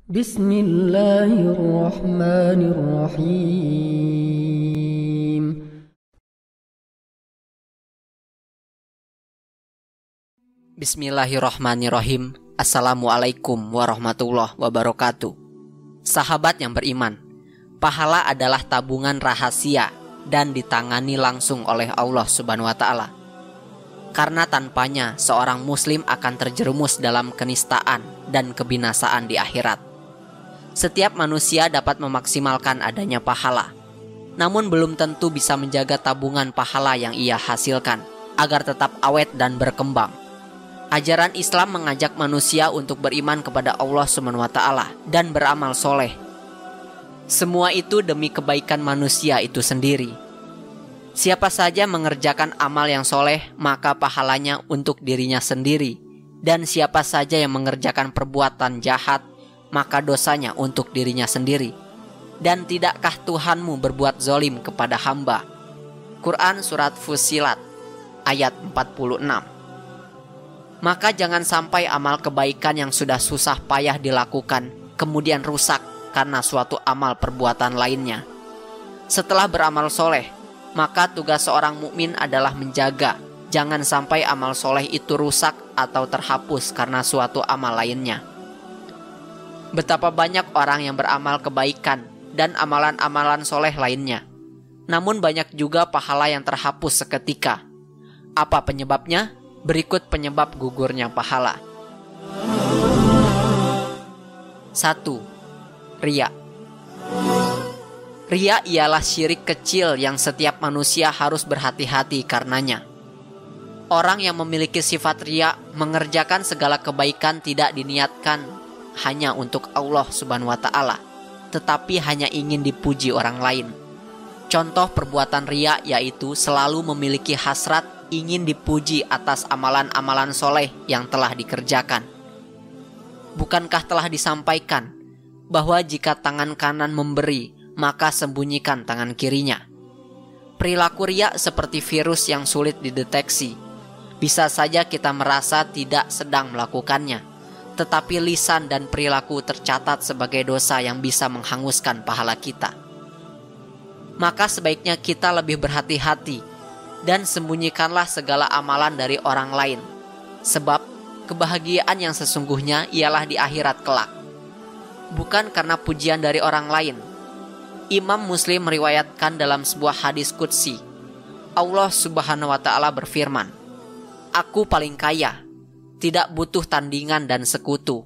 Bismillahirrahmanirrahim. Bismillahirrahmanirrahim. Assalamualaikum warahmatullahi wabarakatuh. Sahabat yang beriman, pahala adalah tabungan rahasia dan ditangani langsung oleh Allah Subhanahu wa Ta'ala. Karena tanpanya seorang muslim akan terjerumus dalam kenistaan dan kebinasaan di akhirat. Setiap manusia dapat memaksimalkan adanya pahala, namun belum tentu bisa menjaga tabungan pahala yang ia hasilkan agar tetap awet dan berkembang. Ajaran Islam mengajak manusia untuk beriman kepada Allah Subhanahu wa Ta'ala dan beramal soleh. Semua itu demi kebaikan manusia itu sendiri. Siapa saja mengerjakan amal yang soleh, maka pahalanya untuk dirinya sendiri. Dan siapa saja yang mengerjakan perbuatan jahat, maka dosanya untuk dirinya sendiri. Dan tidakkah Tuhanmu berbuat zolim kepada hamba? Quran Surat Fussilat ayat 46. Maka jangan sampai amal kebaikan yang sudah susah payah dilakukan kemudian rusak karena suatu amal perbuatan lainnya. Setelah beramal soleh, maka tugas seorang mukmin adalah menjaga jangan sampai amal soleh itu rusak atau terhapus karena suatu amal lainnya. Betapa banyak orang yang beramal kebaikan dan amalan-amalan soleh lainnya, namun banyak juga pahala yang terhapus seketika. Apa penyebabnya? Berikut penyebab gugurnya pahala. 1. Riya. Riya ialah syirik kecil yang setiap manusia harus berhati-hati karenanya. Orang yang memiliki sifat riya mengerjakan segala kebaikan tidak diniatkan hanya untuk Allah Subhanahu wa Ta'ala, tetapi hanya ingin dipuji orang lain. Contoh perbuatan riya yaitu selalu memiliki hasrat ingin dipuji atas amalan-amalan soleh yang telah dikerjakan. Bukankah telah disampaikan bahwa jika tangan kanan memberi, maka sembunyikan tangan kirinya? Perilaku riya seperti virus yang sulit dideteksi. Bisa saja kita merasa tidak sedang melakukannya, tetapi lisan dan perilaku tercatat sebagai dosa yang bisa menghanguskan pahala kita. Maka sebaiknya kita lebih berhati-hati dan sembunyikanlah segala amalan dari orang lain, sebab kebahagiaan yang sesungguhnya ialah di akhirat kelak, bukan karena pujian dari orang lain. Imam Muslim meriwayatkan dalam sebuah hadis qudsi, Allah Subhanahu wa Ta'ala berfirman, "Aku paling kaya, tidak butuh tandingan dan sekutu.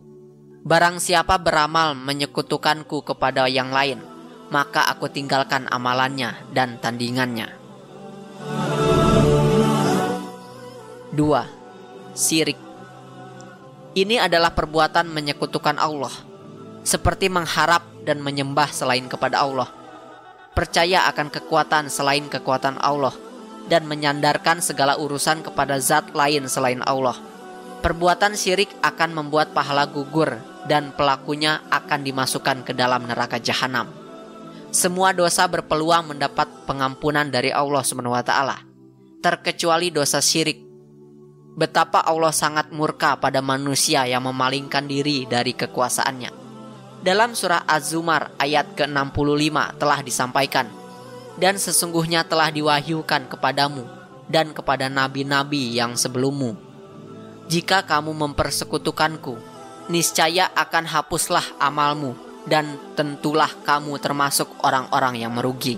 Barang siapa beramal menyekutukanku kepada yang lain, maka aku tinggalkan amalannya dan tandingannya." 2. Syirik. Ini adalah perbuatan menyekutukan Allah, seperti mengharap dan menyembah selain kepada Allah, percaya akan kekuatan selain kekuatan Allah, dan menyandarkan segala urusan kepada zat lain selain Allah. Perbuatan syirik akan membuat pahala gugur dan pelakunya akan dimasukkan ke dalam neraka jahanam. Semua dosa berpeluang mendapat pengampunan dari Allah Subhanahu wa Ta'ala, terkecuali dosa syirik. Betapa Allah sangat murka pada manusia yang memalingkan diri dari kekuasaannya. Dalam surah Az-Zumar ayat ke-65 telah disampaikan, "Dan sesungguhnya telah diwahyukan kepadamu dan kepada nabi-nabi yang sebelummu, jika kamu mempersekutukanku, niscaya akan hapuslah amalmu dan tentulah kamu termasuk orang-orang yang merugi."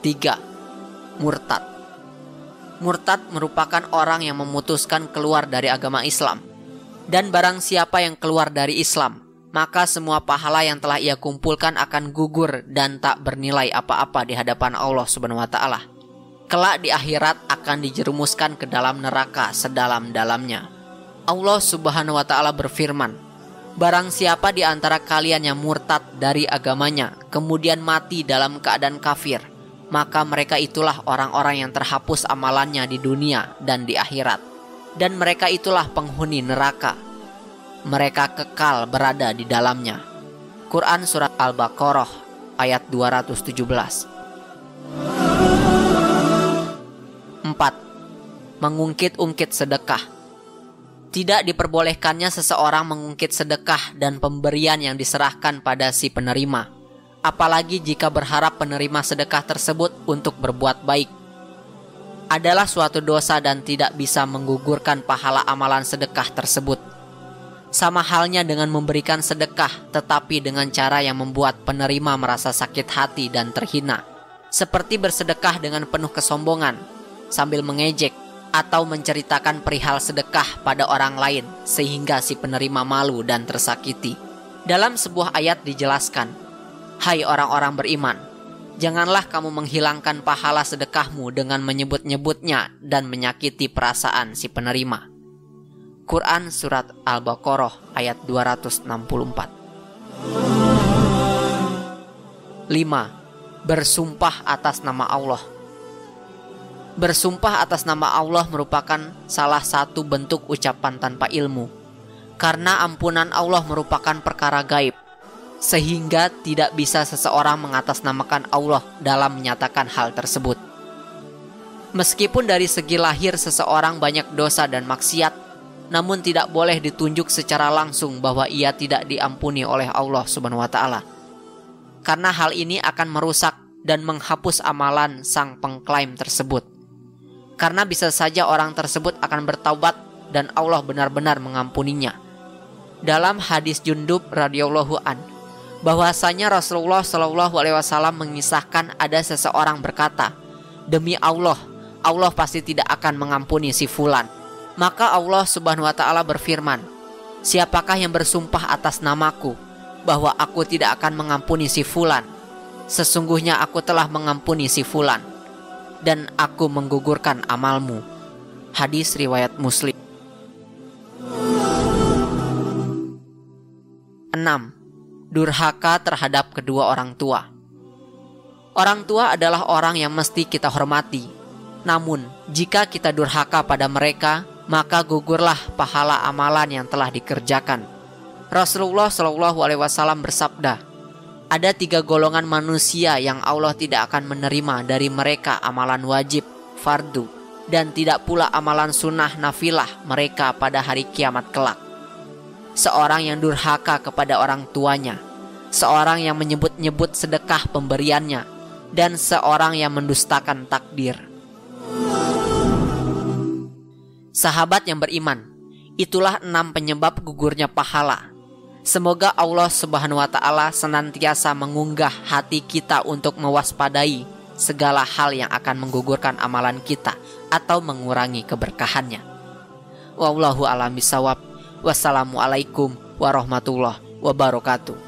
3. Murtad. Murtad merupakan orang yang memutuskan keluar dari agama Islam. Dan barang siapa yang keluar dari Islam, maka semua pahala yang telah ia kumpulkan akan gugur dan tak bernilai apa-apa di hadapan Allah Subhanahu wa Ta'ala. Kelak di akhirat akan dijerumuskan ke dalam neraka sedalam-dalamnya. Allah Subhanahu wa Ta'ala berfirman, "Barang siapa di antara kalian yang murtad dari agamanya, kemudian mati dalam keadaan kafir, maka mereka itulah orang-orang yang terhapus amalannya di dunia dan di akhirat. Dan mereka itulah penghuni neraka. Mereka kekal berada di dalamnya." Quran Surat Al-Baqarah ayat 217. 4. Mengungkit-ungkit sedekah. Tidak diperbolehkannya seseorang mengungkit sedekah dan pemberian yang diserahkan pada si penerima, apalagi jika berharap penerima sedekah tersebut untuk berbuat baik. Adalah suatu dosa dan tidak bisa menggugurkan pahala amalan sedekah tersebut. Sama halnya dengan memberikan sedekah, tetapi dengan cara yang membuat penerima merasa sakit hati dan terhina, seperti bersedekah dengan penuh kesombongan, sambil mengejek atau menceritakan perihal sedekah pada orang lain sehingga si penerima malu dan tersakiti. Dalam sebuah ayat dijelaskan, "Hai orang-orang beriman, janganlah kamu menghilangkan pahala sedekahmu dengan menyebut-nyebutnya dan menyakiti perasaan si penerima." Quran Surat Al-Baqarah ayat 264. 5. Bersumpah atas nama Allah. Bersumpah atas nama Allah merupakan salah satu bentuk ucapan tanpa ilmu, karena ampunan Allah merupakan perkara gaib, sehingga tidak bisa seseorang mengatasnamakan Allah dalam menyatakan hal tersebut. Meskipun dari segi lahir seseorang banyak dosa dan maksiat, namun tidak boleh ditunjuk secara langsung bahwa ia tidak diampuni oleh Allah Subhanahu wa Ta'ala, karena hal ini akan merusak dan menghapus amalan sang pengklaim tersebut. Karena bisa saja orang tersebut akan bertaubat dan Allah benar-benar mengampuninya. Dalam hadis Jundub radhiyallahu an, bahwasanya Rasulullah Shallallahu alaihi wasallam mengisahkan ada seseorang berkata, "Demi Allah, Allah pasti tidak akan mengampuni si fulan." Maka Allah Subhanahu wa Ta'ala berfirman, "Siapakah yang bersumpah atas namaku bahwa aku tidak akan mengampuni si fulan? Sesungguhnya aku telah mengampuni si fulan, dan aku menggugurkan amalmu." Hadis riwayat Muslim. 6. Durhaka terhadap kedua orang tua. Orang tua adalah orang yang mesti kita hormati. Namun, jika kita durhaka pada mereka, maka gugurlah pahala amalan yang telah dikerjakan. Rasulullah Shallallahu alaihi wasallam bersabda, "Ada 3 golongan manusia yang Allah tidak akan menerima dari mereka amalan wajib, fardu, dan tidak pula amalan sunnah nafilah mereka pada hari kiamat kelak. Seorang yang durhaka kepada orang tuanya, seorang yang menyebut-nyebut sedekah pemberiannya, dan seorang yang mendustakan takdir." Sahabat yang beriman, itulah 6 penyebab gugurnya pahala. Semoga Allah Subhanahu wa Ta'ala senantiasa mengunggah hati kita untuk mewaspadai segala hal yang akan menggugurkan amalan kita atau mengurangi keberkahannya. Wallahu a'lam bishawab. Wassalamualaikum warahmatullahi wabarakatuh.